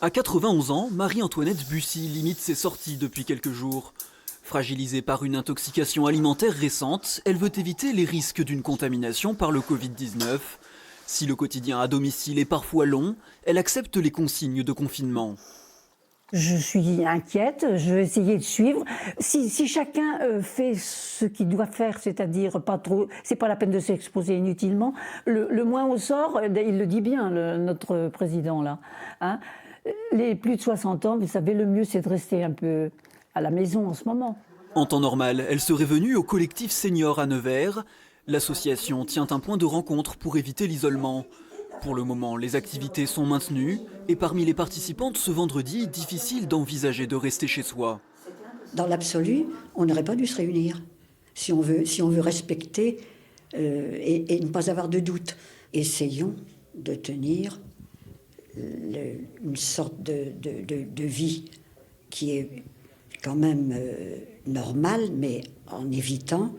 À 91 ans, Marie-Antoinette Bussy limite ses sorties depuis quelques jours. Fragilisée par une intoxication alimentaire récente, elle veut éviter les risques d'une contamination par le Covid-19. Si le quotidien à domicile est parfois long, elle accepte les consignes de confinement. Je suis inquiète, je vais essayer de suivre. Si chacun fait ce qu'il doit faire, c'est-à-dire pas trop, c'est pas la peine de s'exposer inutilement, le moins on sort, il le dit bien, notre président là, hein, les plus de 60 ans, vous savez, le mieux c'est de rester un peu à la maison en ce moment. En temps normal, elle serait venue au collectif Senior à Nevers. L'association tient un point de rencontre pour éviter l'isolement. Pour le moment, les activités sont maintenues et parmi les participantes ce vendredi, difficile d'envisager de rester chez soi. Dans l'absolu, on n'aurait pas dû se réunir si on veut respecter et ne pas avoir de doute. Essayons de tenir une sorte de vie qui est quand même normale, mais en évitant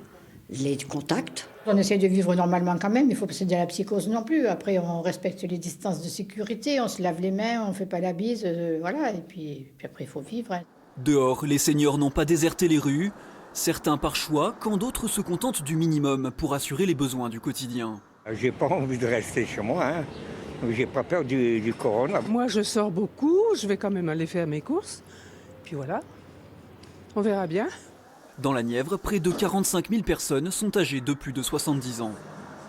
les contacts. On essaie de vivre normalement quand même, il ne faut pas se dire la psychose non plus. Après, on respecte les distances de sécurité, on se lave les mains, on ne fait pas la bise, voilà. Et puis après, il faut vivre. Dehors, les seniors n'ont pas déserté les rues. Certains par choix, quand d'autres se contentent du minimum pour assurer les besoins du quotidien. J'ai pas envie de rester chez moi, hein. J'ai pas peur du corona. Moi, je sors beaucoup, je vais quand même aller faire mes courses. Puis voilà, on verra bien. Dans la Nièvre, près de 45 000 personnes sont âgées de plus de 70 ans.